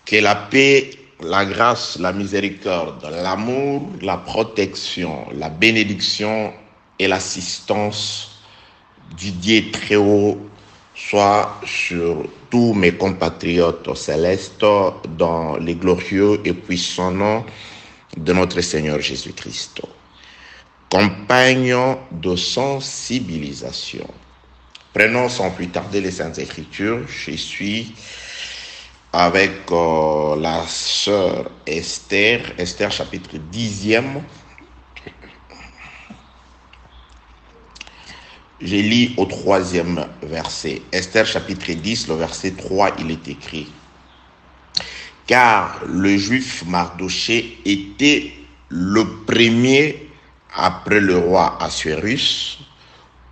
Que la paix, la grâce, la miséricorde, l'amour, la protection, la bénédiction et l'assistance du Dieu très haut soit sur tous mes compatriotes célestes dans les glorieux et puissants noms de notre Seigneur Jésus-Christ. Compagnons de sensibilisation. Prenons sans plus tarder les Saintes Écritures. Je suis avec la sœur Esther, chapitre 10e. Je lis au 3e verset. Esther chapitre 10, le verset 3, il est écrit: Car le juif Mardochée était le premier après le roi Assuérus,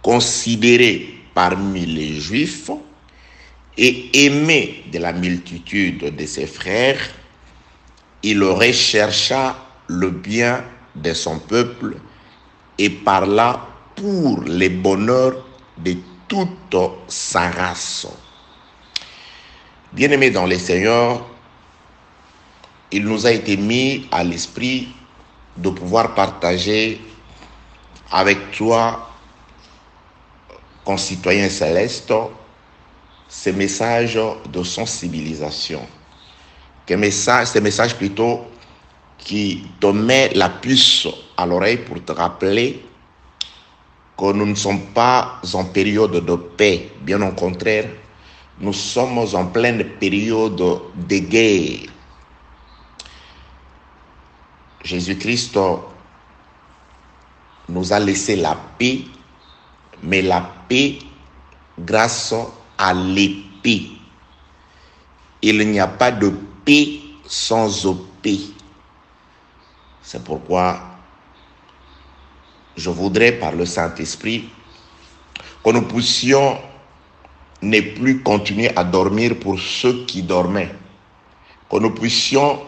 considéré parmi les Juifs et aimé de la multitude de ses frères. Il rechercha le bien de son peuple et parla pour le bonheur de toute sa race. Bien-aimés dans le Seigneur, il nous a été mis à l'esprit de pouvoir partager avec toi, concitoyens célestes, ces messages de sensibilisation. Ces messages plutôt qui te met la puce à l'oreille pour te rappeler que nous ne sommes pas en période de paix. Bien au contraire, nous sommes en pleine période de guerre. Jésus-Christ nous a laissé la paix, mais la paix grâce à l'épée. Il n'y a pas de paix sans paix. C'est pourquoi je voudrais par le Saint-Esprit que nous puissions ne plus continuer à dormir pour ceux qui dormaient. Que nous puissions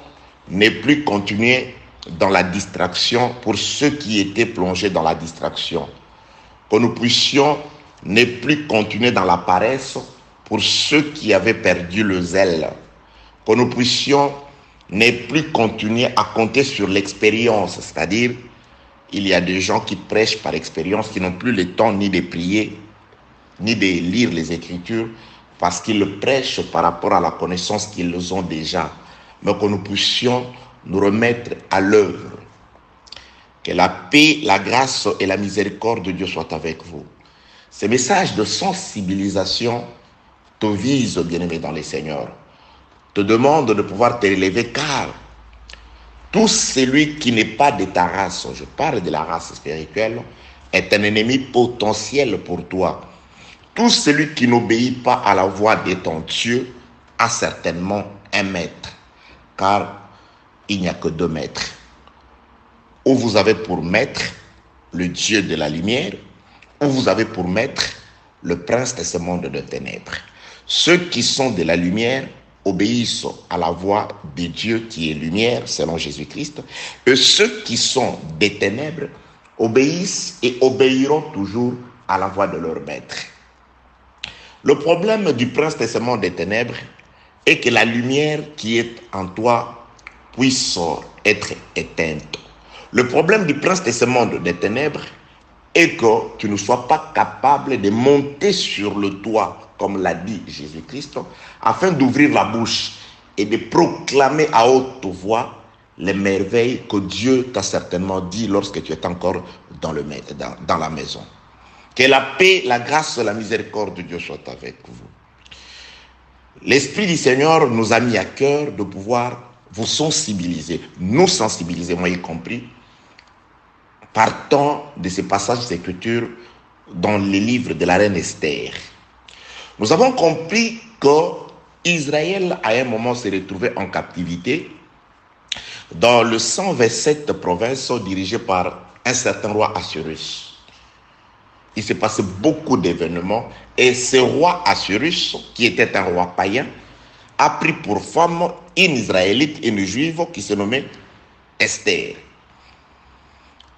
ne plus continuer dans la distraction pour ceux qui étaient plongés dans la distraction. Que nous puissions ne plus continuer dans la paresse pour ceux qui avaient perdu le zèle. Que nous puissions ne plus continuer à compter sur l'expérience, c'est-à-dire il y a des gens qui prêchent par expérience, qui n'ont plus le temps ni de prier, ni de lire les Écritures, parce qu'ils prêchent par rapport à la connaissance qu'ils ont déjà. Mais que nous puissions nous remettre à l'œuvre. Que la paix, la grâce et la miséricorde de Dieu soient avec vous. Ces messages de sensibilisation te visent, bien-aimé dans les Seigneurs, te demandent de pouvoir te relever, car tout celui qui n'est pas de ta race, je parle de la race spirituelle, est un ennemi potentiel pour toi. Tout celui qui n'obéit pas à la voix de ton Dieu a certainement un maître, car il n'y a que 2 maîtres. Ou vous avez pour maître le Dieu de la lumière, ou vous avez pour maître le prince de ce monde de ténèbres. Ceux qui sont de la lumière obéissent à la voix de Dieu qui est lumière, selon Jésus-Christ, et ceux qui sont des ténèbres obéissent et obéiront toujours à la voix de leur maître. Le problème du prince de ce monde des ténèbres est que la lumière qui est en toi puisse être éteinte. Le problème du prince de ce monde des ténèbres est que tu ne sois pas capable de monter sur le toit, comme l'a dit Jésus-Christ, afin d'ouvrir la bouche et de proclamer à haute voix les merveilles que Dieu t'a certainement dit lorsque tu es encore dans la maison. Que la paix, la grâce, la miséricorde de Dieu soient avec vous. L'Esprit du Seigneur nous a mis à cœur de pouvoir vous sensibiliser, nous sensibiliser, moi y compris, partant de ces passages d'Écriture dans les livres de la reine Esther. Nous avons compris que Israël, à un moment, s'est retrouvé en captivité dans le 127 provinces dirigées par un certain roi Assuérus. Il s'est passé beaucoup d'événements et ce roi Assuérus, qui était un roi païen, a pris pour femme une Israélite, une juive qui se nommait Esther.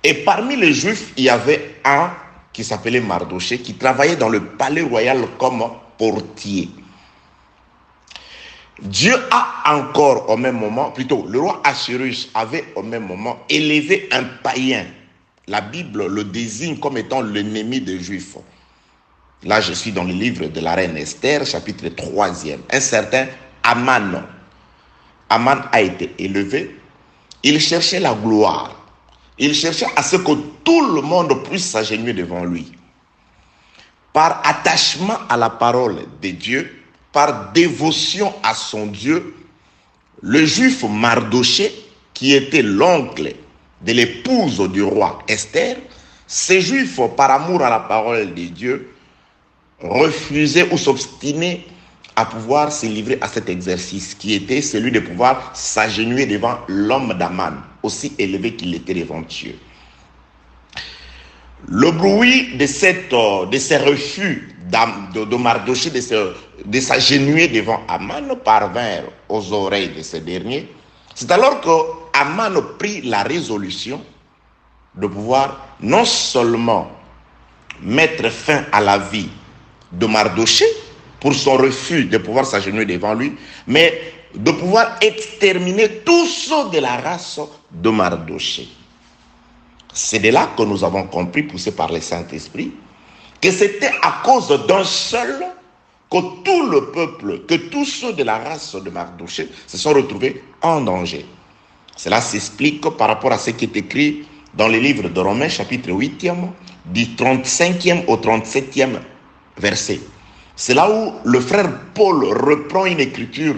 Et parmi les Juifs, il y avait un qui s'appelait Mardochée, qui travaillait dans le palais royal comme portier. Dieu a encore au même moment, plutôt le roi Assuérus avait au même moment élevé un païen. La Bible le désigne comme étant l'ennemi des Juifs. Là, je suis dans le livre de la reine Esther, chapitre 3e. Un certain Aman. Aman a été élevé. Il cherchait la gloire. Il cherchait à ce que tout le monde puisse s'agenouiller devant lui. Par attachement à la parole de Dieu, par dévotion à son Dieu, le juif Mardoché, qui était l'oncle de l'épouse du roi Esther, ces juifs, par amour à la parole de Dieu, refusaient ou s'obstinaient à pouvoir se livrer à cet exercice qui était celui de pouvoir s'agenouiller devant l'homme d'Aman, aussi élevé qu'il était devant Dieu. Le bruit de ces refus de Mardoché de s'agenouiller devant Aman parvint aux oreilles de ce dernier. C'est alors que Aman prit la résolution de pouvoir non seulement mettre fin à la vie de Mardoché pour son refus de pouvoir s'agenouiller devant lui, mais de pouvoir exterminer tous ceux de la race de Mardoché. C'est de là que nous avons compris, poussé par le Saint-Esprit, que c'était à cause d'un seul que tout le peuple, que tous ceux de la race de Mardoché se sont retrouvés en danger. Cela s'explique par rapport à ce qui est écrit dans le livre de Romains, chapitre 8e, du 35e au 37e verset. C'est là où le frère Paul reprend une écriture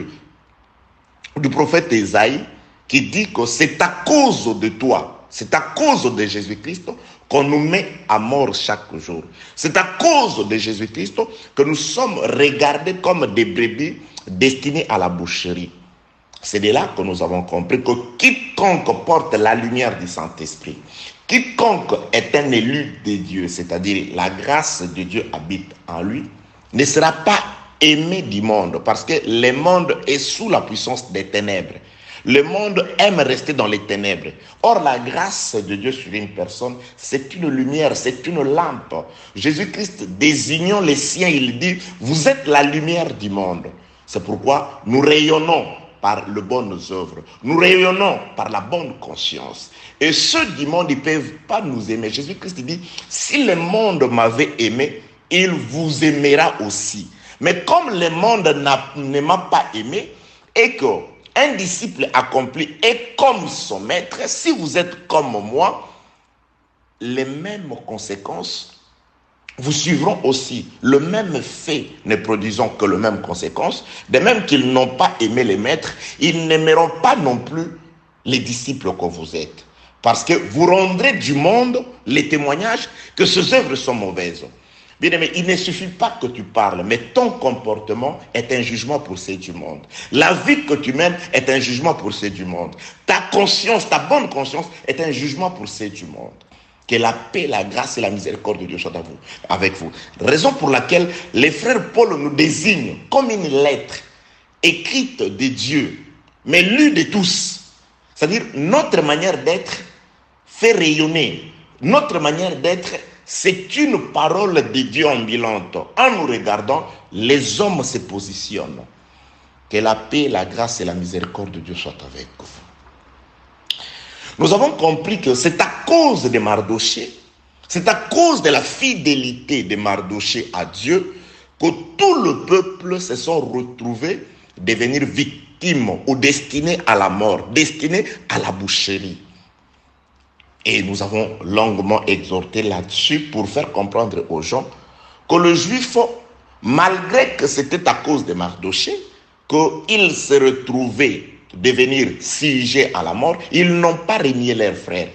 du prophète Ésaïe qui dit que c'est à cause de toi, c'est à cause de Jésus-Christ qu'on nous met à mort chaque jour. C'est à cause de Jésus-Christ que nous sommes regardés comme des brebis destinées à la boucherie. C'est de là que nous avons compris que quiconque porte la lumière du Saint-Esprit, quiconque est un élu de Dieu, c'est-à-dire la grâce de Dieu habite en lui, ne sera pas aimé du monde, parce que le monde est sous la puissance des ténèbres. Le monde aime rester dans les ténèbres. Or, la grâce de Dieu sur une personne, c'est une lumière, c'est une lampe. Jésus-Christ, désignant les siens, il dit, vous êtes la lumière du monde. C'est pourquoi nous rayonnons par les bonnes œuvres. Nous rayonnons par la bonne conscience. Et ceux du monde, ils ne peuvent pas nous aimer. Jésus-Christ dit, si le monde m'avait aimé, il vous aimera aussi. Mais comme le monde ne m'a pas aimé, et que un disciple accompli est comme son maître, si vous êtes comme moi, les mêmes conséquences vous suivront aussi. Le même fait ne produisant que les mêmes conséquences. De même qu'ils n'ont pas aimé les maîtres, ils n'aimeront pas non plus les disciples que vous êtes. Parce que vous rendrez du monde les témoignages que ces œuvres sont mauvaises. Bien aimé, il ne suffit pas que tu parles, mais ton comportement est un jugement pour ceux du monde. La vie que tu mènes est un jugement pour ceux du monde. Ta conscience, ta bonne conscience est un jugement pour ceux du monde. Que la paix, la grâce et la miséricorde de Dieu soient avec vous. Raison pour laquelle les frères Paul nous désignent comme une lettre écrite de Dieu, mais lue de tous. C'est-à-dire notre manière d'être fait rayonner. Notre manière d'être, c'est une parole de Dieu ambulante. En nous regardant, les hommes se positionnent. Que la paix, la grâce et la miséricorde de Dieu soient avec vous. Nous avons compris que c'est à cause de Mardoché, c'est à cause de la fidélité de Mardoché à Dieu que tout le peuple se sont retrouvés devenir victimes ou destinés à la mort, destinés à la boucherie. Et nous avons longuement exhorté là-dessus pour faire comprendre aux gens que le juif, malgré que c'était à cause de Mardoché, qu'il se retrouvait devenir siégés à la mort, ils n'ont pas renié leurs frères.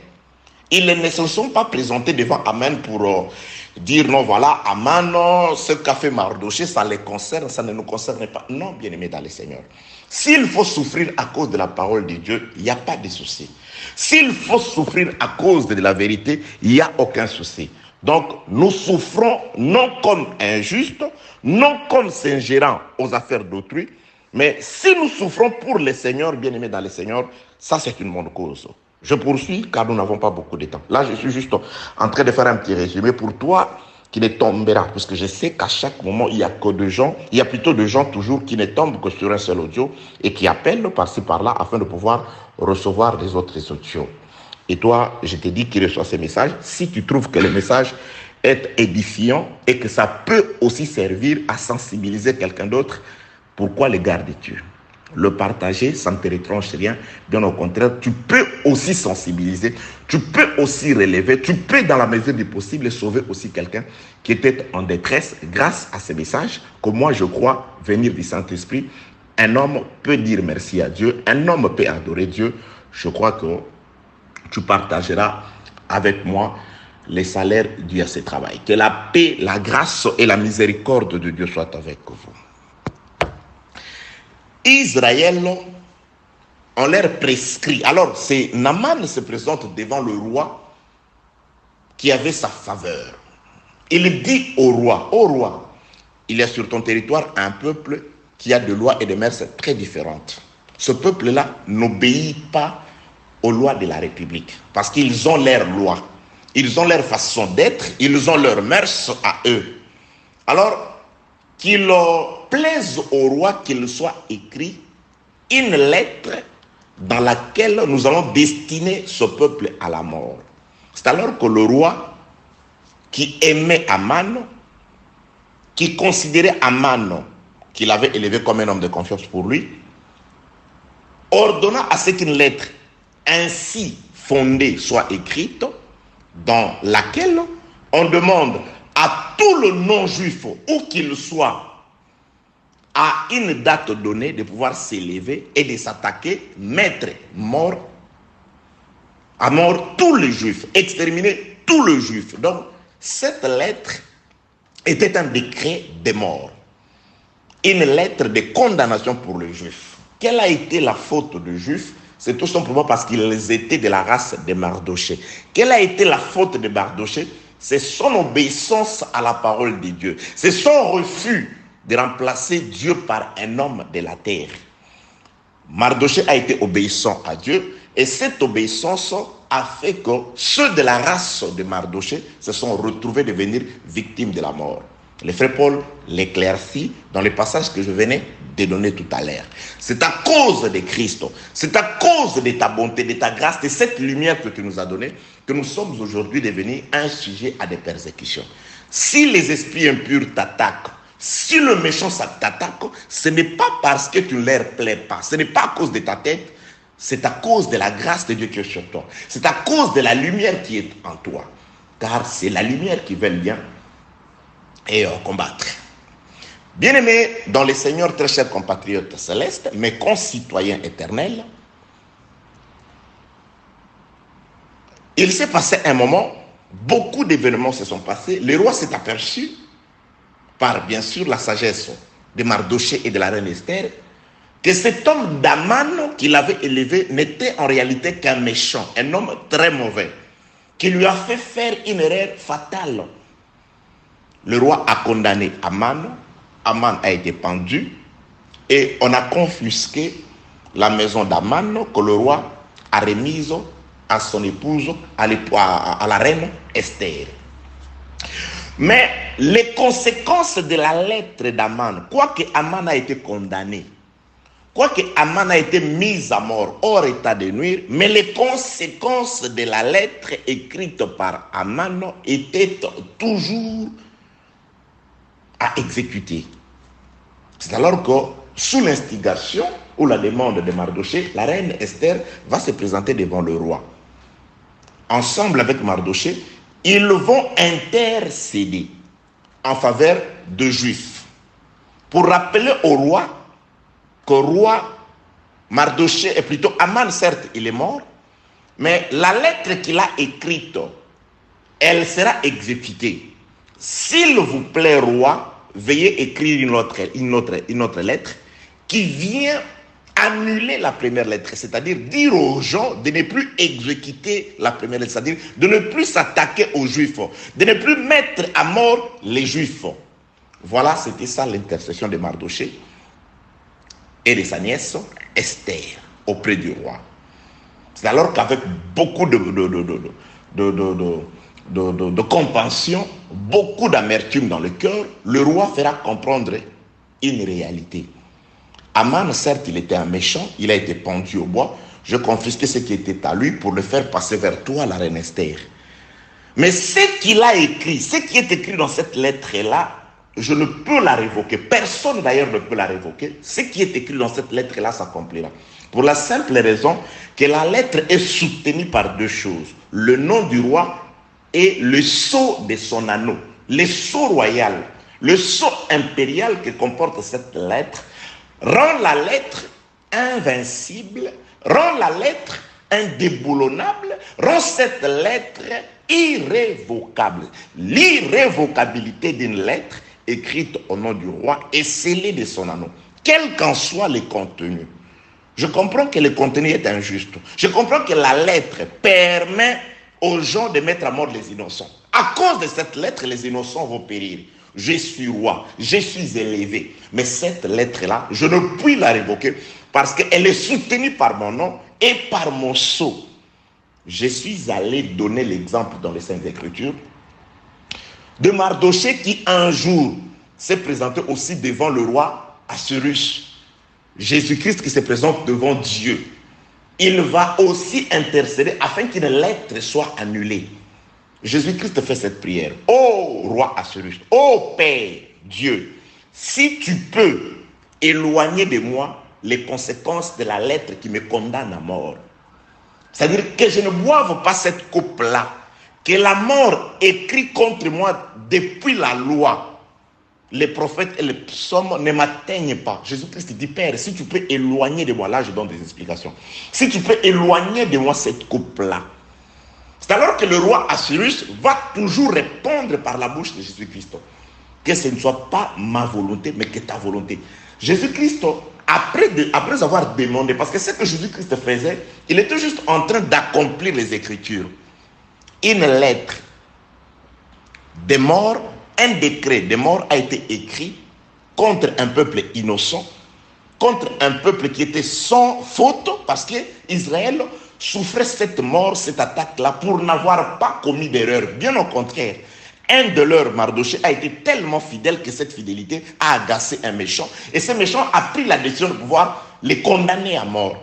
Ils ne se sont pas présentés devant Aman pour dire non, voilà, Aman, ce qu'a fait Mardoché, ça les concerne, ça ne nous concerne pas. Non, bien-aimés dans le Seigneur. S'il faut souffrir à cause de la parole de Dieu, il n'y a pas de souci. S'il faut souffrir à cause de la vérité, il n'y a aucun souci. Donc, nous souffrons non comme injustes, non comme s'ingérant aux affaires d'autrui, mais si nous souffrons pour le Seigneur, bien-aimés dans le Seigneur, ça c'est une bonne cause. Je poursuis car nous n'avons pas beaucoup de temps. Là, je suis juste en train de faire un petit résumé pour toi qui ne tombera, puisque je sais qu'à chaque moment, il y a plutôt de gens toujours qui ne tombent que sur un seul audio et qui appellent par-ci par-là afin de pouvoir recevoir les autres audios. Et toi, je te dis qu'il reçoit ces messages. Si tu trouves que le message est édifiant et que ça peut aussi servir à sensibiliser quelqu'un d'autre, pourquoi le gardes-tu? Le partager, ça ne te retranche rien. Bien au contraire, tu peux aussi sensibiliser, tu peux aussi relever, tu peux dans la mesure du possible sauver aussi quelqu'un qui était en détresse grâce à ces messages que moi je crois venir du Saint-Esprit. Un homme peut dire merci à Dieu, un homme peut adorer Dieu. Je crois que tu partageras avec moi les salaires dus à ce travail. Que la paix, la grâce et la miséricorde de Dieu soient avec vous. Israël, on leur prescrit. Alors, Naaman se présente devant le roi qui avait sa faveur. Il dit au roi, il y a sur ton territoire un peuple qui a des lois et des mœurs très différentes. Ce peuple-là n'obéit pas aux lois de la République parce qu'ils ont leurs lois, ils ont leur façon d'être, ils ont leurs mœurs à eux. Alors, qu'il plaise au roi qu'il soit écrit une lettre dans laquelle nous allons destiner ce peuple à la mort. C'est alors que le roi, qui aimait Aman, qui considérait Aman, qu'il avait élevé comme un homme de confiance pour lui, ordonna à ce qu'une lettre ainsi fondée soit écrite, dans laquelle on demande à tout le non-juif, où qu'il soit, à une date donnée, de pouvoir s'élever et de s'attaquer, mettre à mort tous les juifs, exterminer tous les juifs. Donc, cette lettre était un décret de mort, une lettre de condamnation pour les juifs. Quelle a été la faute des juifs? C'est tout simplement parce qu'ils étaient de la race de Mardoché. Quelle a été la faute de Mardoché? C'est son obéissance à la parole de Dieu. C'est son refus de remplacer Dieu par un homme de la terre. Mardoché a été obéissant à Dieu et cette obéissance a fait que ceux de la race de Mardoché se sont retrouvés devenir victimes de la mort. Le frère Paul l'éclaircit dans le passage que je venais de donner tout à l'heure. C'est à cause de Christ, c'est à cause de ta bonté, de ta grâce, de cette lumière que tu nous as donnée, que nous sommes aujourd'hui devenus un sujet à des persécutions. Si les esprits impurs t'attaquent, si le méchant t'attaque, ce n'est pas parce que tu ne leur plais pas, ce n'est pas à cause de ta tête, c'est à cause de la grâce de Dieu qui est sur toi. C'est à cause de la lumière qui est en toi. Car c'est la lumière qui veut bien et combattre. Bien-aimés dans le Seigneur, très chers compatriotes célestes, mes concitoyens éternels, il s'est passé un moment, beaucoup d'événements se sont passés, le roi s'est aperçu, par bien sûr la sagesse de Mardoché et de la reine Esther, que cet homme d'Aman qu'il avait élevé n'était en réalité qu'un méchant, un homme très mauvais, qui lui a fait faire une erreur fatale. Le roi a condamné Aman, Aman a été pendu et on a confisqué la maison d'Aman que le roi a remise à son épouse, à la reine Esther. Mais les conséquences de la lettre d'Aman, quoique Aman a été condamné, quoique Aman a été mis à mort hors état de nuire, mais les conséquences de la lettre écrite par Aman étaient toujours à exécuter. C'est alors que, sous l'instigation ou la demande de Mardoché, la reine Esther va se présenter devant le roi. Ensemble avec Mardoché, ils vont intercéder en faveur de Juifs pour rappeler au roi que roi Mardoché est plutôt Aman, certes il est mort, mais la lettre qu'il a écrite, elle sera exécutée. S'il vous plaît, roi, veuillez écrire une autre lettre qui vient annuler la première lettre, c'est-à-dire dire aux gens de ne plus exécuter la première lettre, c'est-à-dire de ne plus s'attaquer aux Juifs, de ne plus mettre à mort les Juifs. Voilà, c'était ça l'intercession de Mardoché et de sa nièce Esther auprès du roi. C'est alors qu'avec beaucoup de compassion, beaucoup d'amertume dans le cœur, le roi fera comprendre une réalité. Aman, certes, il était un méchant, il a été pendu au bois. Je confisquais ce qui était à lui pour le faire passer vers toi, la reine Esther. Mais ce qu'il a écrit, ce qui est écrit dans cette lettre-là, je ne peux la révoquer. Personne d'ailleurs ne peut la révoquer. Ce qui est écrit dans cette lettre-là s'accomplira. Pour la simple raison que la lettre est soutenue par deux choses. Le nom du roi et le sceau de son anneau. Le sceau royal, le sceau impérial que comporte cette lettre, rend la lettre invincible, rend la lettre indéboulonnable, rend cette lettre irrévocable. L'irrévocabilité d'une lettre écrite au nom du roi est scellée de son anneau, quel qu'en soit le contenu. Je comprends que le contenu est injuste. Je comprends que la lettre permet aux gens de mettre à mort les innocents. À cause de cette lettre, les innocents vont périr. Je suis roi, je suis élevé. Mais cette lettre-là, je ne puis la révoquer parce qu'elle est soutenue par mon nom et par mon sceau. Je suis allé donner l'exemple dans les Saintes Écritures de Mardochée qui un jour s'est présenté aussi devant le roi Assuérus. Jésus-Christ qui se présente devant Dieu. Il va aussi intercéder afin qu'une lettre soit annulée. Jésus-Christ fait cette prière. Ô roi Assuérus, ô Père Dieu, si tu peux éloigner de moi les conséquences de la lettre qui me condamne à mort. C'est-à-dire que je ne boive pas cette coupe-là, que la mort écrit contre moi depuis la loi. Les prophètes et les psaumes ne m'atteignent pas. Jésus-Christ dit, Père, si tu peux éloigner de moi, là je donne des explications. Si tu peux éloigner de moi cette coupe-là. C'est alors que le roi Assuérus va toujours répondre par la bouche de Jésus-Christ. Que ce ne soit pas ma volonté, mais que ta volonté. Jésus-Christ, après avoir demandé, parce que ce que Jésus-Christ faisait, il était juste en train d'accomplir les Écritures. Une lettre de mort, un décret de mort a été écrit contre un peuple innocent, contre un peuple qui était sans faute, parce que Israël souffrait cette mort, cette attaque-là, pour n'avoir pas commis d'erreur. Bien au contraire, un de leurs, Mardochée, a été tellement fidèle que cette fidélité a agacé un méchant. Et ce méchant a pris la décision de pouvoir les condamner à mort.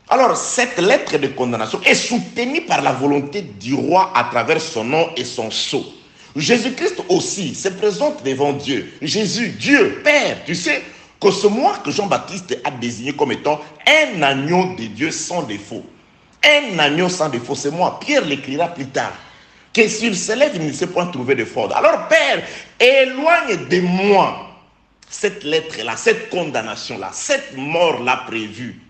Alors, cette lettre de condamnation est soutenue par la volonté du roi à travers son nom et son sceau. Jésus-Christ aussi se présente devant Dieu. Jésus, Dieu, Père, tu sais que c'est moi que Jean-Baptiste a désigné comme étant un agneau de Dieu sans défaut. Un agneau sans défaut, c'est moi. Pierre l'écrira plus tard. Que s'il se lève, il ne s'est point trouvé de faute. Alors, Père, éloigne de moi cette lettre-là, cette condamnation-là, cette mort-là prévue.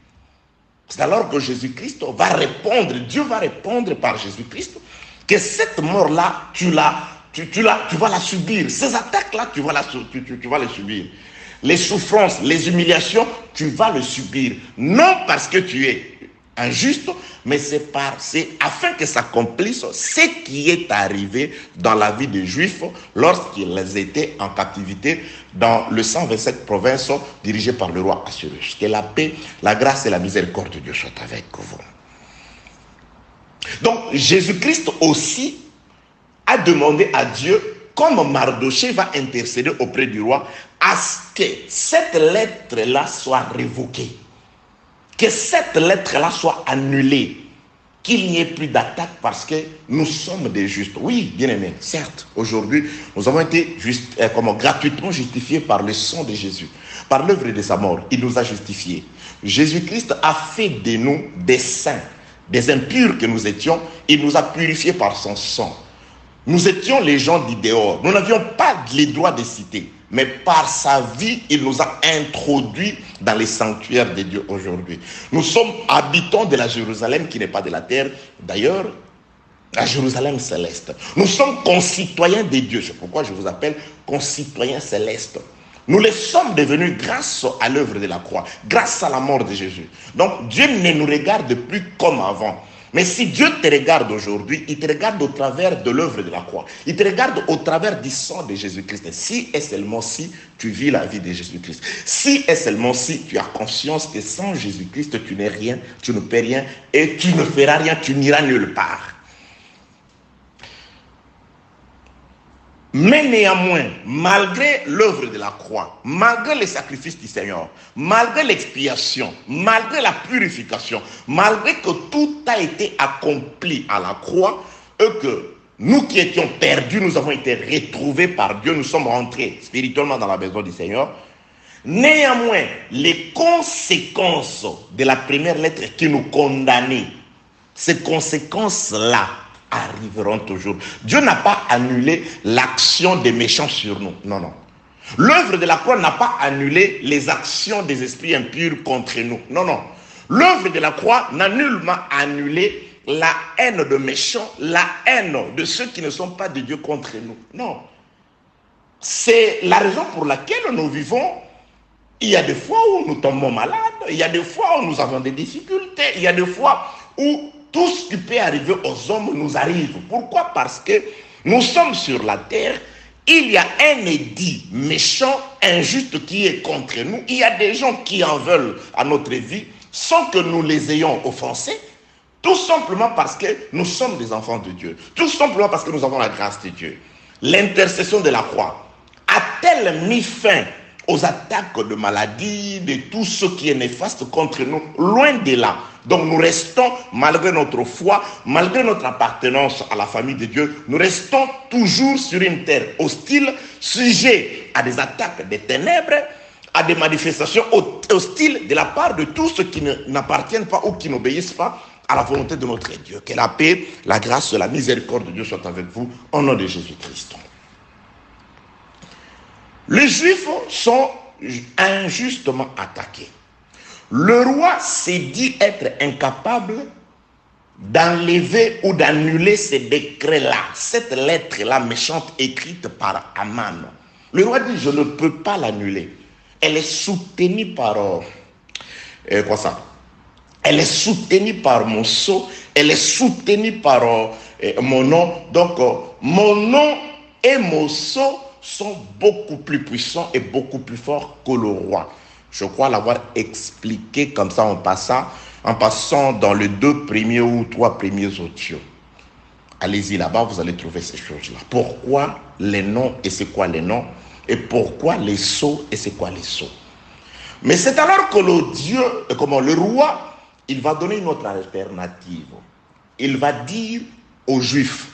C'est alors que Jésus-Christ va répondre, Dieu va répondre par Jésus-Christ, que cette mort-là, tu vas la subir. Ces attaques-là, tu vas les subir. Les souffrances, les humiliations, tu vas les subir. Non parce que tu es injuste, mais c'est afin que s'accomplisse ce qui est arrivé dans la vie des Juifs lorsqu'ils étaient en captivité dans le 127 provinces dirigées par le roi Assuérus. Que la paix, la grâce et la miséricorde de Dieu soient avec vous. Donc Jésus-Christ aussi a demandé à Dieu, comme Mardochée va intercéder auprès du roi, à ce que cette lettre-là soit révoquée. Que cette lettre-là soit annulée, qu'il n'y ait plus d'attaque parce que nous sommes des justes. Oui, bien-aimés, certes, aujourd'hui, nous avons été gratuitement justifiés par le sang de Jésus, par l'œuvre de sa mort. Il nous a justifiés. Jésus-Christ a fait de nous des saints, des impurs que nous étions. Il nous a purifiés par son sang. Nous étions les gens du dehors. Nous n'avions pas les droits de cité. Mais par sa vie, il nous a introduits dans les sanctuaires de Dieu aujourd'hui. Nous sommes habitants de la Jérusalem qui n'est pas de la terre. D'ailleurs, la Jérusalem céleste. Nous sommes concitoyens de Dieu. C'est pourquoi je vous appelle concitoyens célestes. Nous les sommes devenus grâce à l'œuvre de la croix, grâce à la mort de Jésus. Donc Dieu ne nous regarde plus comme avant. Mais si Dieu te regarde aujourd'hui, il te regarde au travers de l'œuvre de la croix. Il te regarde au travers du sang de Jésus-Christ. Si et seulement si tu vis la vie de Jésus-Christ. Si et seulement si tu as conscience que sans Jésus-Christ, tu n'es rien, tu ne peux rien et tu ne feras rien, tu n'iras nulle part. Mais néanmoins, malgré l'œuvre de la croix, malgré les sacrifices du Seigneur, malgré l'expiation, malgré la purification, malgré que tout a été accompli à la croix, et que nous qui étions perdus, nous avons été retrouvés par Dieu, nous sommes rentrés spirituellement dans la maison du Seigneur. Néanmoins, les conséquences de la première lettre qui nous condamnait, ces conséquences-là arriveront toujours. Dieu n'a pas annulé l'action des méchants sur nous. Non, non. L'œuvre de la croix n'a pas annulé les actions des esprits impurs contre nous. Non, non. L'œuvre de la croix n'a nullement annulé la haine de méchants, la haine de ceux qui ne sont pas de Dieu contre nous. Non. C'est la raison pour laquelle nous vivons. Il y a des fois où nous tombons malades, il y a des fois où nous avons des difficultés, il y a des fois où tout ce qui peut arriver aux hommes nous arrive. Pourquoi? Parce que nous sommes sur la terre, il y a un édit méchant, injuste qui est contre nous. Il y a des gens qui en veulent à notre vie sans que nous les ayons offensés, tout simplement parce que nous sommes des enfants de Dieu, tout simplement parce que nous avons la grâce de Dieu. L'intercession de la croix a-t-elle mis fin aux attaques de maladies, de tout ce qui est néfaste contre nous? Loin de là. Donc nous restons, malgré notre foi, malgré notre appartenance à la famille de Dieu, nous restons toujours sur une terre hostile, sujet à des attaques des ténèbres, à des manifestations hostiles de la part de tous ceux qui n'appartiennent pas ou qui n'obéissent pas à la volonté de notre Dieu. Que la paix, la grâce, la miséricorde de Dieu soit avec vous, au nom de Jésus-Christ. Les Juifs sont injustement attaqués. Le roi s'est dit être incapable d'enlever ou d'annuler ces décrets-là, cette lettre-là méchante écrite par Aman. Le roi dit, je ne peux pas l'annuler. Elle est soutenue par... quoi ça? Elle est soutenue par mon sceau, elle est soutenue par mon nom. Donc, mon nom et mon sceau sont beaucoup plus puissants et beaucoup plus forts que le roi. Je crois l'avoir expliqué comme ça en passant dans les 2 premiers ou 3 premiers audios. Allez-y là-bas, vous allez trouver ces choses-là. Pourquoi les noms et c'est quoi les noms? Et pourquoi les sceaux et c'est quoi les sceaux? Mais c'est alors que le roi, il va donner une autre alternative. Il va dire aux Juifs,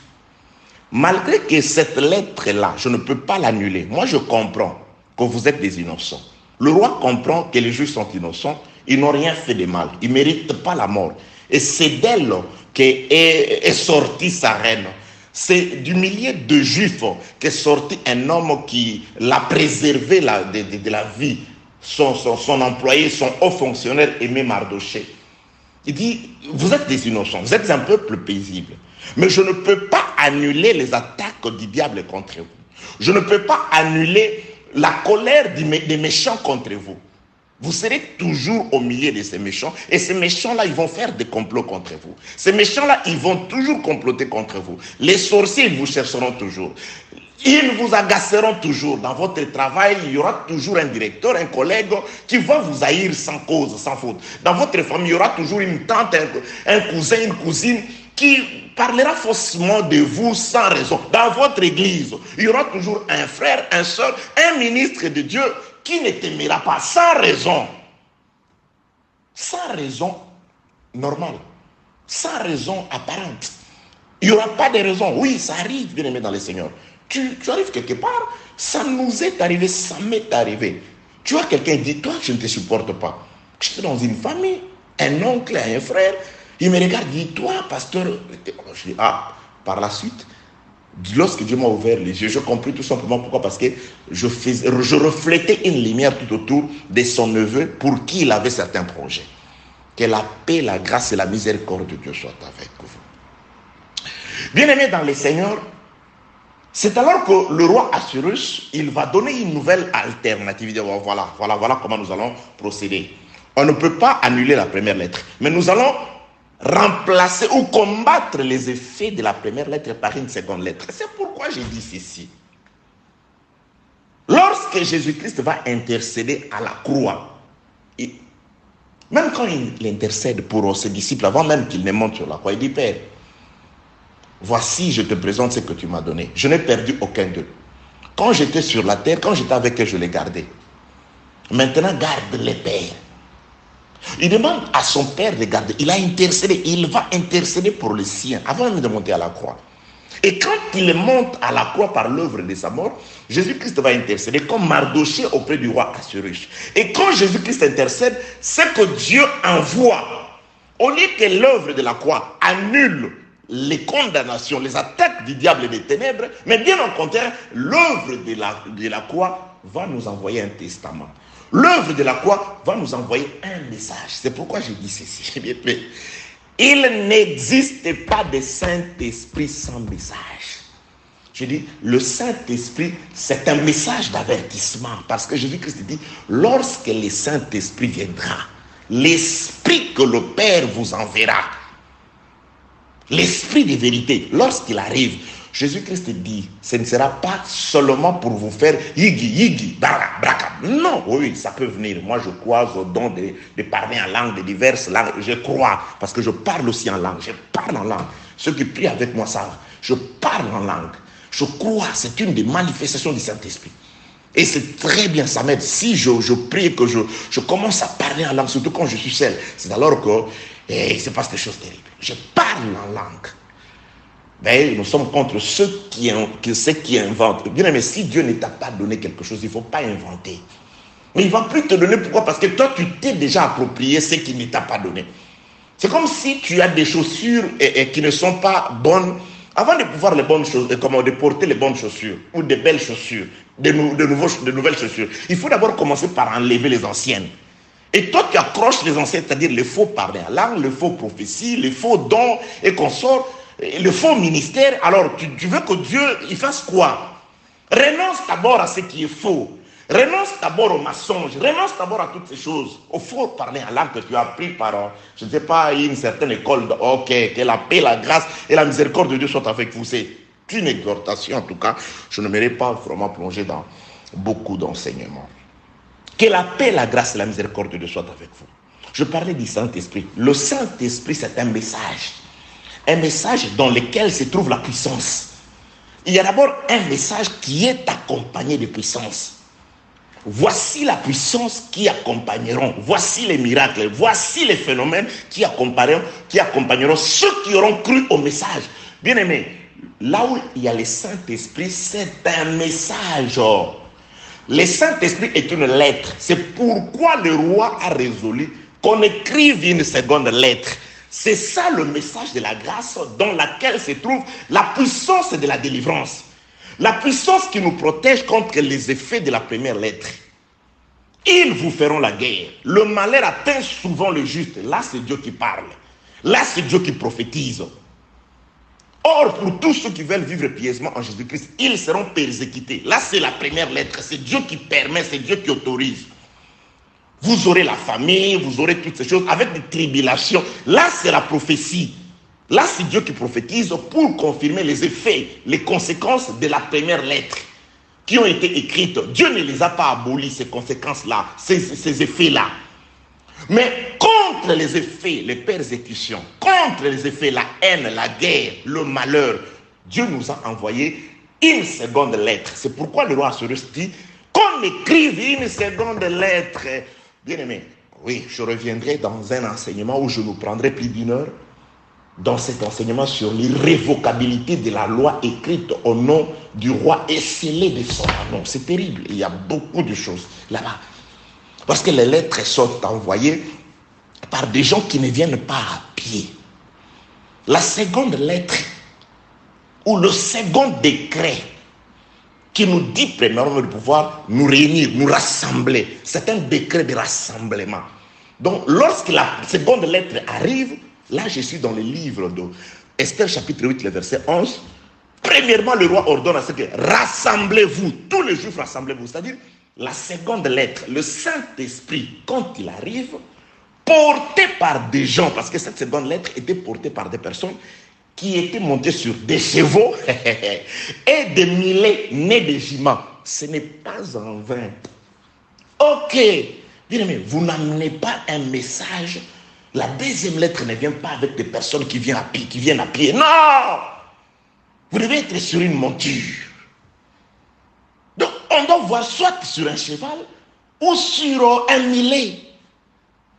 malgré que cette lettre-là, je ne peux pas l'annuler. Moi, je comprends que vous êtes des innocents. Le roi comprend que les Juifs sont innocents. Ils n'ont rien fait de mal. Ils ne méritent pas la mort. Et c'est d'elle qu'est sortie sa reine. C'est du millier de Juifs qu'est sorti un homme qui l'a préservé de la vie. Son employé, son haut fonctionnaire aimé Mardoché. Il dit, vous êtes des innocents, vous êtes un peuple paisible. Mais je ne peux pas annuler les attaques du diable contre vous. Je ne peux pas annuler la colère des méchants contre vous. Vous serez toujours au milieu de ces méchants. Et ces méchants-là, ils vont faire des complots contre vous. Ces méchants-là, ils vont toujours comploter contre vous. Les sorciers, ils vous chercheront toujours. Ils vous agaceront toujours. Dans votre travail, il y aura toujours un directeur, un collègue qui va vous haïr sans cause, sans faute. Dans votre famille, il y aura toujours une tante, un cousin, une cousine qui parlera faussement de vous sans raison. Dans votre église, il y aura toujours un frère, un soeur, un ministre de Dieu qui ne t'aimera pas sans raison. Sans raison normale. Sans raison apparente. Il n'y aura pas de raison. Oui, ça arrive, bien aimé dans le Seigneur. Tu arrives quelque part, ça nous est arrivé, ça m'est arrivé. Tu vois quelqu'un dit, toi, je ne te supporte pas. J'étais dans une famille, un oncle, un frère. Il me regarde, dit, toi, pasteur. Je dis, ah, par la suite, lorsque Dieu m'a ouvert les yeux, je compris tout simplement pourquoi. Parce que je reflétais une lumière tout autour de son neveu pour qui il avait certains projets. Que la paix, la grâce et la miséricorde de Dieu soient avec vous. Bien-aimés dans le Seigneur, c'est alors que le roi Assuérus, il va donner une nouvelle alternative. Il dit, voilà comment nous allons procéder. On ne peut pas annuler la première lettre, mais nous allons remplacer ou combattre les effets de la première lettre par une seconde lettre. C'est pourquoi j'ai dit ceci. Lorsque Jésus-Christ va intercéder à la croix, même quand il intercède pour ses disciples, avant même qu'il ne monte sur la croix, il dit, Père, voici, je te présente ce que tu m'as donné. Je n'ai perdu aucun d'eux. Quand j'étais sur la terre, quand j'étais avec elle, je les gardais. Maintenant, garde les pères. Il demande à son père de garder. Il a intercédé. Il va intercéder pour les siens avant même de monter à la croix. Et quand il monte à la croix par l'œuvre de sa mort, Jésus-Christ va intercéder comme Mardochée auprès du roi Assuérus. Et quand Jésus-Christ intercède, c'est que Dieu envoie, au lieu que l'œuvre de la croix annule les condamnations, les attaques du diable et des ténèbres, mais bien au contraire, l'œuvre de la croix va nous envoyer un testament. L'œuvre de la croix va nous envoyer un message. C'est pourquoi je dis ceci. Il n'existe pas de Saint-Esprit sans message. Je dis, le Saint-Esprit, c'est un message d'avertissement. Parce que Jésus-Christ dit, lorsque le Saint-Esprit viendra, l'Esprit que le Père vous enverra, l'Esprit de vérité, lorsqu'il arrive, Jésus-Christ dit, ce ne sera pas seulement pour vous faire yigi, braka. Non, oui, ça peut venir. Moi, je crois au don de parler en langue, de diverses langues. Je crois, parce que je parle aussi en langue. Je parle en langue. Ceux qui prient avec moi savent, je parle en langue. Je crois, c'est une des manifestations du Saint-Esprit. Et c'est très bien, ça m'aide. Si je prie, que je commence à parler en langue, surtout quand je suis seul, c'est alors que il se passe des choses terribles. Je parle en langue. Mais nous sommes contre ceux qui inventent. Bien aimé, si Dieu ne t'a pas donné quelque chose, il ne faut pas inventer. Mais il ne va plus te donner. Pourquoi? Parce que toi, tu t'es déjà approprié ce qu'il ne t'a pas donné. C'est comme si tu as des chaussures qui ne sont pas bonnes. Avant de pouvoir de porter les bonnes chaussures ou de belles chaussures, de nouvelles chaussures, il faut d'abord commencer par enlever les anciennes. Et toi, tu accroches les anciennes, c'est-à-dire les faux parler en langue, les faux prophéties, les faux dons et consorts. Le faux ministère. Alors tu veux que Dieu il fasse quoi? Renonce d'abord à ce qui est faux. Renonce d'abord au mensonge. Renonce d'abord à toutes ces choses. Au faux parler en langue que tu as appris par, je ne sais pas, une certaine école. Ok, que la paix, la grâce et la miséricorde de Dieu soient avec vous. C'est une exhortation en tout cas. Je ne m'aimerais pas vraiment plonger dans beaucoup d'enseignements. Que la paix, la grâce et la miséricorde de Dieu soient avec vous. Je parlais du Saint-Esprit. Le Saint-Esprit, c'est un message. Un message dans lequel se trouve la puissance. Il y a d'abord un message qui est accompagné de puissance. Voici la puissance qui accompagneront. Voici les miracles. Voici les phénomènes qui accompagneront ceux qui auront cru au message. Bien aimé, là où il y a le Saint-Esprit, c'est un message. Le Saint-Esprit est une lettre. C'est pourquoi le roi a résolu qu'on écrive une seconde lettre. C'est ça le message de la grâce dans laquelle se trouve la puissance de la délivrance. La puissance qui nous protège contre les effets de la première lettre. Ils vous feront la guerre. Le malheur atteint souvent le juste. Là, c'est Dieu qui parle. Là, c'est Dieu qui prophétise. Or, pour tous ceux qui veulent vivre pieusement en Jésus-Christ, ils seront persécutés. Là, c'est la première lettre. C'est Dieu qui permet, c'est Dieu qui autorise. Vous aurez la famille, vous aurez toutes ces choses avec des tribulations. Là, c'est la prophétie. Là, c'est Dieu qui prophétise pour confirmer les effets, les conséquences de la première lettre qui ont été écrites. Dieu ne les a pas abolis, ces conséquences-là, ces effets-là. Mais contre les effets, les persécutions, contre les effets, la haine, la guerre, le malheur, Dieu nous a envoyé une seconde lettre. C'est pourquoi le roi Assuérus dit qu'on écrive une seconde lettre. Bien-aimé, oui, je reviendrai dans un enseignement où je nous prendrai plus d'une heure dans cet enseignement sur l'irrévocabilité de la loi écrite au nom du roi et scellée de son nom. C'est terrible, il y a beaucoup de choses là-bas. Parce que les lettres sont envoyées par des gens qui ne viennent pas à pied. La seconde lettre ou le second décret qui nous dit premièrement de pouvoir nous réunir, nous rassembler. C'est un décret de rassemblement. Donc, lorsque la seconde lettre arrive, là, je suis dans le livre de Esther, chapitre 8, le verset 11. Premièrement, le roi ordonne à ce que rassemblez-vous, tous les Juifs rassemblez-vous. C'est-à-dire, la seconde lettre, le Saint-Esprit, quand il arrive, porté par des gens, parce que cette seconde lettre était portée par des personnes qui étaient montés sur des chevaux et des mulets nés de juments. Ce n'est pas en vain. Ok, bien aimé, vous n'amenez pas un message. La deuxième lettre ne vient pas avec des personnes qui viennent à pied. Non! Vous devez être sur une monture. on doit voir soit sur un cheval ou sur un mulet.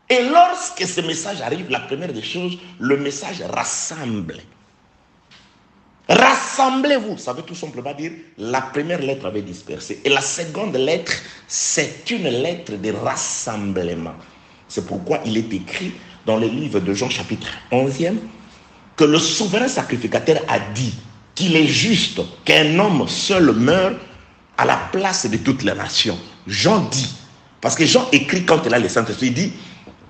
Et lorsque ce message arrive, la première des choses, le message rassemble. Rassemblez-vous, ça veut tout simplement dire, la première lettre avait dispersé. Et la seconde lettre, c'est une lettre de rassemblement. C'est pourquoi il est écrit dans le livre de Jean chapitre 11e, que le souverain sacrificateur a dit qu'il est juste qu'un homme seul meure à la place de toutes les nations. Jean dit, parce que Jean écrit quand il a le Saint-Esprit, il dit,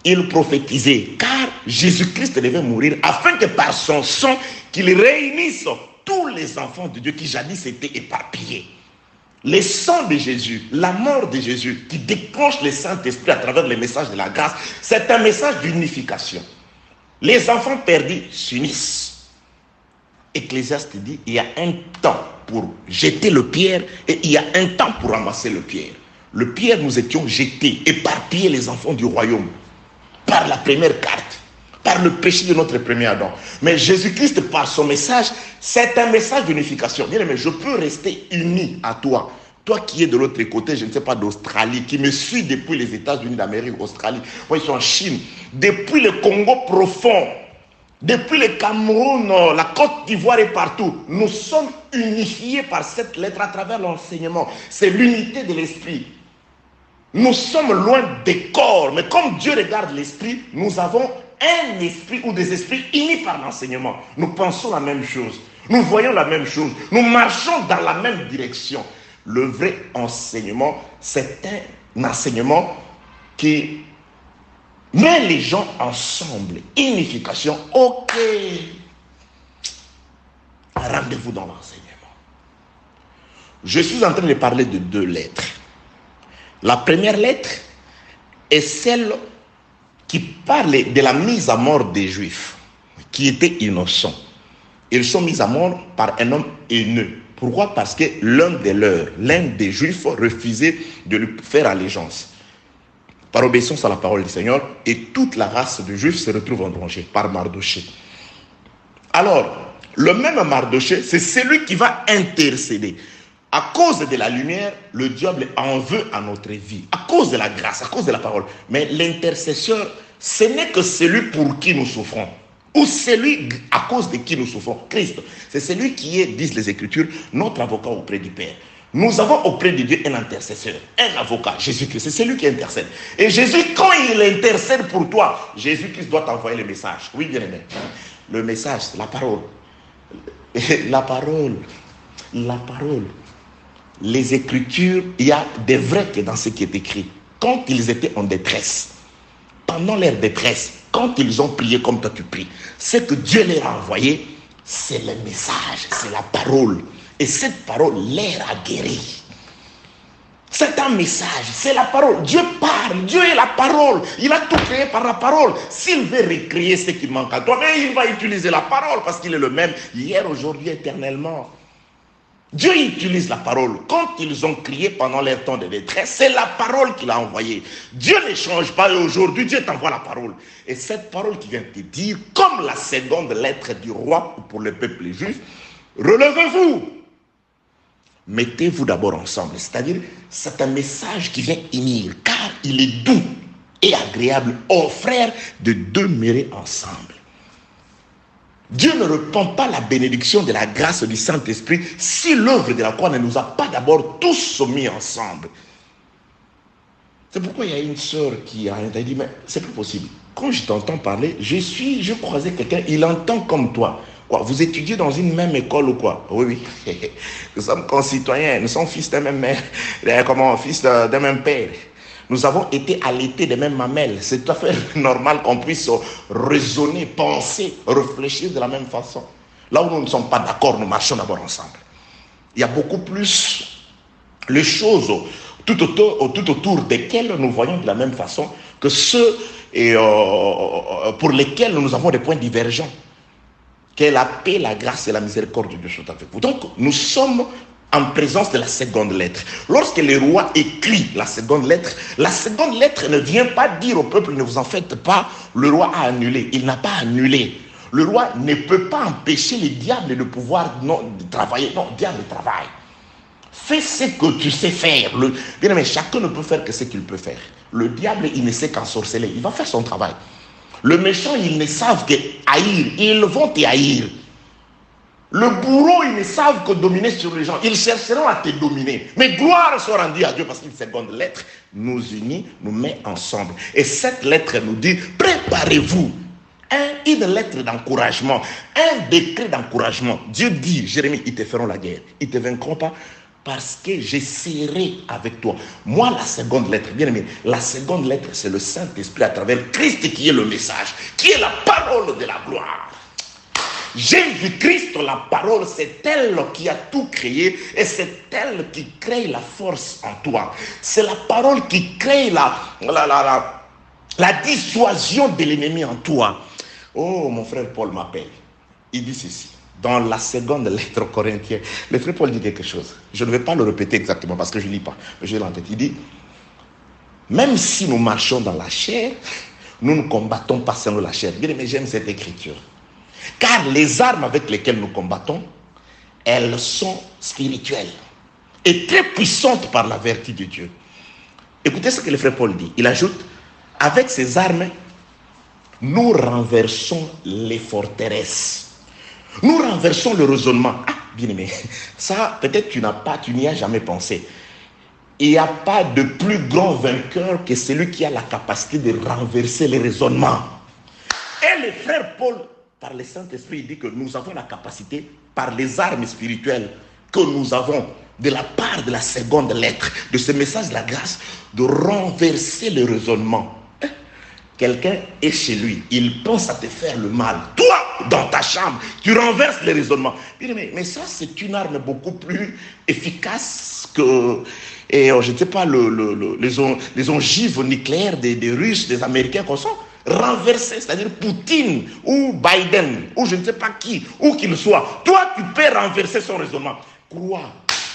il prophétisait, car Jésus-Christ devait mourir afin que par son sang, qu'il réunisse tous les enfants de Dieu qui jadis étaient éparpillés. Le sang de Jésus, la mort de Jésus qui déclenche le Saint-Esprit à travers le message de la grâce, c'est un message d'unification. Les enfants perdus s'unissent. Ecclésiaste dit, il y a un temps pour jeter le pierre et il y a un temps pour ramasser le pierre. Le pierre, nous étions jetés, éparpillés les enfants du royaume par la première carte, par le péché de notre premier Adam. Mais Jésus-Christ, par son message, c'est un message d'unification. Bien aimé, je peux rester uni à toi. Toi qui es de l'autre côté, je ne sais pas, d'Australie, qui me suit depuis les États-Unis d'Amérique, Australie, moi ils sont en Chine, depuis le Congo profond, depuis le Cameroun, la Côte d'Ivoire et partout, nous sommes unifiés par cette lettre à travers l'enseignement. C'est l'unité de l'esprit. Nous sommes loin des corps, mais comme Dieu regarde l'esprit, nous avons un esprit ou des esprits unis par l'enseignement. Nous pensons la même chose, nous voyons la même chose, nous marchons dans la même direction. Le vrai enseignement, c'est un enseignement qui met les gens ensemble. Unification, ok. Rendez-vous dans l'enseignement. Je suis en train de parler de deux lettres. La première lettre est celle qui parle de la mise à mort des Juifs, qui étaient innocents. Ils sont mis à mort par un homme haineux. Pourquoi? Parce que l'un des Juifs refusait de lui faire allégeance. Par obéissance à la parole du Seigneur, et toute la race de Juifs se retrouve en danger par Mardoché. Alors, le même Mardoché, c'est celui qui va intercéder. À cause de la lumière, le diable en veut à notre vie. À cause de la grâce, à cause de la parole. Mais l'intercesseur, ce n'est que celui pour qui nous souffrons. Ou celui à cause de qui nous souffrons. Christ, c'est celui qui est, disent les Écritures, notre avocat auprès du Père. Nous avons auprès de Dieu un intercesseur, un avocat, Jésus-Christ. C'est celui qui intercède. Et Jésus, quand il intercède pour toi, Jésus-Christ doit t'envoyer le message. Oui, bien aimé. Le message, la parole. La parole. La parole. Les Écritures, il y a des vrais que dans ce qui est écrit. Quand ils étaient en détresse, pendant leur détresse, quand ils ont prié comme toi tu pries, ce que Dieu leur a envoyé, c'est le message, c'est la parole. Et cette parole leur a guéri. C'est un message, c'est la parole. Dieu parle, Dieu est la parole. Il a tout créé par la parole. S'il veut recréer ce qui manque à toi, mais il va utiliser la parole parce qu'il est le même hier, aujourd'hui, éternellement. Dieu utilise la parole. Quand ils ont crié pendant leur temps de détresse, c'est la parole qu'il a envoyée. Dieu ne change pas et aujourd'hui Dieu t'envoie la parole. Et cette parole qui vient te dire, comme la seconde lettre du roi pour le peuple juif, relevez-vous. Mettez-vous d'abord ensemble. C'est-à-dire, c'est un message qui vient unir, car il est doux et agréable aux frères de demeurer ensemble. Dieu ne répand pas la bénédiction de la grâce du Saint-Esprit si l'œuvre de la croix ne nous a pas d'abord tous mis ensemble. C'est pourquoi il y a une sœur qui a dit, mais c'est plus possible. Quand je t'entends parler, je croisais quelqu'un, il entend comme toi. Quoi, vous étudiez dans une même école ou quoi? Oui, oui. Nous sommes concitoyens, nous sommes fils d'un même mère, fils d'un même père. Nous avons été allaités des mêmes mamelles. C'est tout à fait normal qu'on puisse raisonner, penser, réfléchir de la même façon. Là où nous ne sommes pas d'accord, nous marchons d'abord ensemble. Il y a beaucoup plus les choses tout autour desquelles nous voyons de la même façon que ceux pour lesquels nous avons des points divergents. Que la paix, la grâce et la miséricorde de Dieu soient avec vous. Donc, nous sommes en présence de la seconde lettre. Lorsque le roi écrit la seconde lettre ne vient pas dire au peuple, ne vous en faites pas, le roi a annulé. Il n'a pas annulé. Le roi ne peut pas empêcher les diables de pouvoir travailler. Non, le diable travaille. Fais ce que tu sais faire. Bien aimé, chacun ne peut faire que ce qu'il peut faire. Le diable, il ne sait qu'ensorceler. Il va faire son travail. Le méchant, ils ne savent que haïr. Ils vont te haïr. Le bourreau, ils ne savent que dominer sur les gens. Ils chercheront à te dominer. Mais gloire soit rendue à Dieu parce qu'une seconde lettre nous unit, nous met ensemble. Et cette lettre nous dit, préparez-vous. Une lettre d'encouragement, un décret d'encouragement. Dieu dit, Jérémie, ils te feront la guerre. Ils ne te vaincront pas parce que je serai avec toi. Moi, la seconde lettre, bien aimé, la seconde lettre, c'est le Saint-Esprit à travers Christ qui est le message, qui est la parole de la gloire. Jésus-Christ, la parole, c'est elle qui a tout créé et c'est elle qui crée la force en toi. C'est la parole qui crée la dissuasion de l'ennemi en toi. Oh, mon frère Paul m'appelle. Il dit ceci. Dans la seconde lettre aux Corinthiens, le frère Paul dit quelque chose. Je ne vais pas le répéter exactement parce que je ne lis pas. Mais je l'ai en tête. Il dit, même si nous marchons dans la chair, nous ne combattons pas selon la chair. Bien aimé, j'aime cette écriture. Car les armes avec lesquelles nous combattons, elles sont spirituelles et très puissantes par la vertu de Dieu. Écoutez ce que le frère Paul dit. Il ajoute, avec ces armes, nous renversons les forteresses. Nous renversons le raisonnement. Ah, bien aimé, ça peut-être tu n'y as jamais pensé. Il n'y a pas de plus grand vainqueur que celui qui a la capacité de renverser les raisonnements. Et le frère Paul, par le Saint-Esprit, il dit que nous avons la capacité, par les armes spirituelles que nous avons, de la part de la seconde lettre, de ce message de la grâce, de renverser le raisonnement. Quelqu'un est chez lui, il pense à te faire le mal. Toi, dans ta chambre, tu renverses les raisonnements. Mais ça, c'est une arme beaucoup plus efficace que, je ne sais pas, les ogives nucléaires des Russes, des Américains comme ça. Renverser, c'est-à-dire Poutine ou Biden ou je ne sais pas qui, où qu'il soit, toi tu peux renverser son raisonnement. Crois.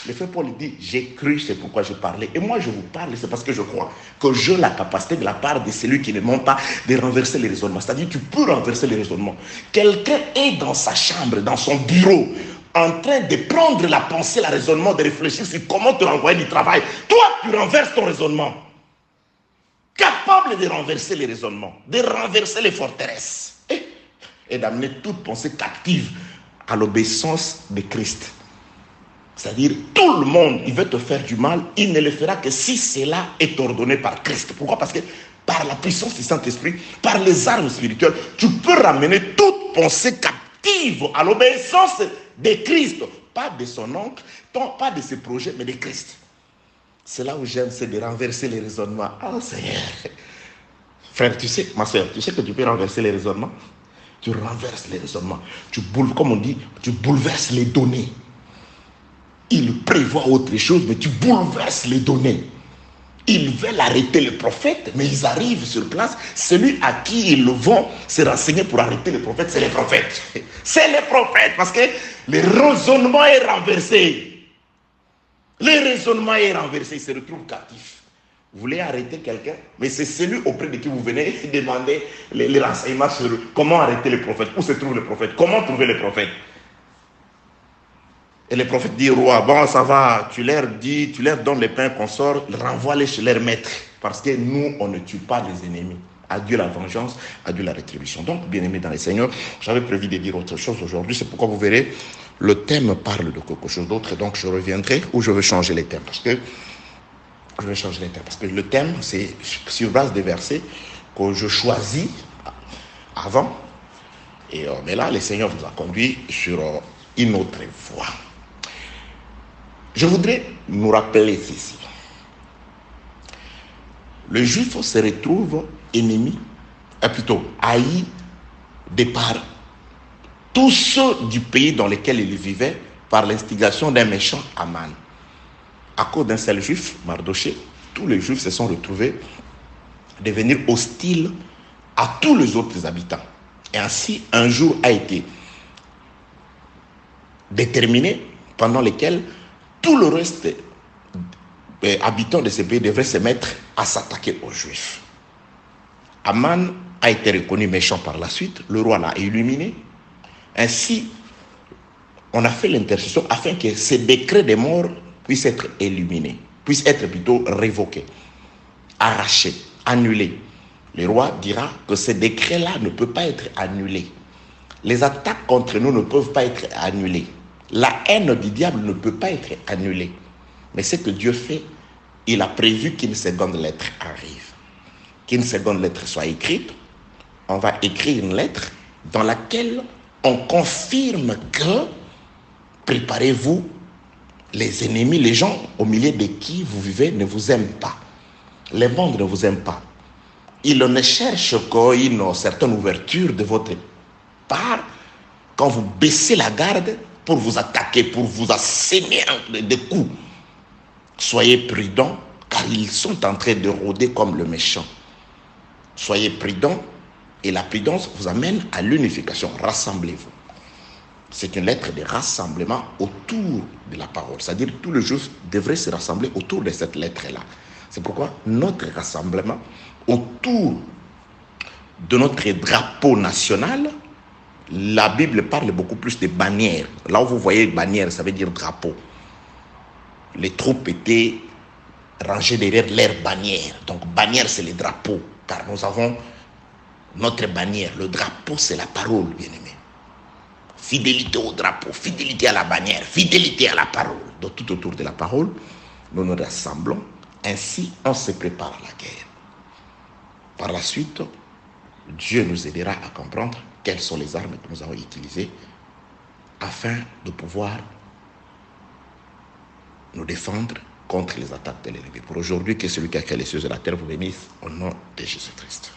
Le frère Paul dit, j'ai cru, c'est pourquoi je parlais. Et moi je vous parle, c'est parce que je crois que j'ai la capacité de la part de celui qui ne ment pas de renverser les raisonnements. C'est-à-dire tu peux renverser les raisonnements. Quelqu'un est dans sa chambre, dans son bureau, en train de prendre la pensée, le raisonnement, de réfléchir sur comment te renvoyer du travail. Toi tu renverses ton raisonnement. Capable de renverser les raisonnements, de renverser les forteresses et d'amener toute pensée captive à l'obéissance de Christ. C'est-à-dire, tout le monde, il veut te faire du mal, il ne le fera que si cela est ordonné par Christ. Pourquoi? Parce que par la puissance du Saint-Esprit, par les armes spirituelles, tu peux ramener toute pensée captive à l'obéissance de Christ. Pas de son oncle, pas de ses projets, mais de Christ. C'est là où j'aime, c'est de renverser les raisonnements. Oh Seigneur. Frère, tu sais, ma soeur, tu sais que tu peux renverser les raisonnements. Tu renverses les raisonnements. Comme on dit, tu bouleverses les données. Il prévoit autre chose, mais tu bouleverses les données. Ils veulent arrêter le prophète, mais ils arrivent sur place. Celui à qui ils vont se renseigner pour arrêter le prophète, c'est les prophètes. C'est les prophètes, parce que le raisonnement est renversé. Le raisonnement est renversé, il se retrouve captif. Vous voulez arrêter quelqu'un, mais c'est celui auprès de qui vous venez demander les renseignements sur comment arrêter le prophète, où se trouve le prophète, comment trouver le prophète. Et le prophète dit, roi, bon ça va, tu leur donnes les pains qu'on sort, renvoie-les chez leur maître. Parce que nous, on ne tue pas les ennemis. À Dieu la vengeance, à Dieu la rétribution. Donc, bien aimé dans les Seigneurs, j'avais prévu de dire autre chose aujourd'hui, c'est pourquoi vous verrez, le thème parle de quelque chose d'autre, donc je reviendrai ou je vais changer les thèmes. Parce que le thème, c'est sur base des versets que je choisis avant. Mais là, le Seigneur vous a conduit sur une autre voie. Je voudrais nous rappeler ceci. Le juif se retrouve ennemi, plutôt haï de par tous ceux du pays dans lequel il vivait par l'instigation d'un méchant Aman. À cause d'un seul juif, Mardoché, tous les juifs se sont retrouvés devenir hostiles à tous les autres habitants. Et ainsi, un jour a été déterminé pendant lequel tout le reste des habitants de ce pays devraient se mettre à s'attaquer aux Juifs. Aman a été reconnu méchant par la suite, le roi l'a illuminé. Ainsi, on a fait l'intercession afin que ce décret de mort puisse être éliminé, puisse être plutôt révoqué, arraché, annulé. Le roi dira que ce décret-là ne peut pas être annulé. Les attaques contre nous ne peuvent pas être annulées. La haine du diable ne peut pas être annulée. Mais ce que Dieu fait, il a prévu qu'une seconde lettre arrive. Qu'une seconde lettre soit écrite. On va écrire une lettre dans laquelle on confirme que, préparez-vous, les ennemis, les gens au milieu de qui vous vivez ne vous aiment pas. Le monde ne vous aime pas. Il ne cherche qu'une certaine ouverture de votre part quand vous baissez la garde pour vous attaquer, pour vous asséner des coups. Soyez prudents, car ils sont en train de rôder comme le méchant. Soyez prudents, et la prudence vous amène à l'unification. Rassemblez-vous. C'est une lettre de rassemblement autour de la parole. C'est-à-dire que tous les juifs devraient se rassembler autour de cette lettre-là. C'est pourquoi notre rassemblement autour de notre drapeau national, la Bible parle beaucoup plus de bannières. Là où vous voyez bannière, ça veut dire drapeau. Les troupes étaient rangées derrière leur bannière. Donc bannière, c'est les drapeaux. Car nous avons notre bannière. Le drapeau, c'est la parole, bien-aimé. Fidélité au drapeau, fidélité à la bannière, fidélité à la parole. Donc tout autour de la parole, nous nous rassemblons. Ainsi, on se prépare à la guerre. Par la suite, Dieu nous aidera à comprendre quelles sont les armes que nous avons utilisées afin de pouvoir nous défendre contre les attaques de l'ennemi. Pour aujourd'hui, que celui qui a créé les cieux et la terre vous bénisse au nom de Jésus-Christ.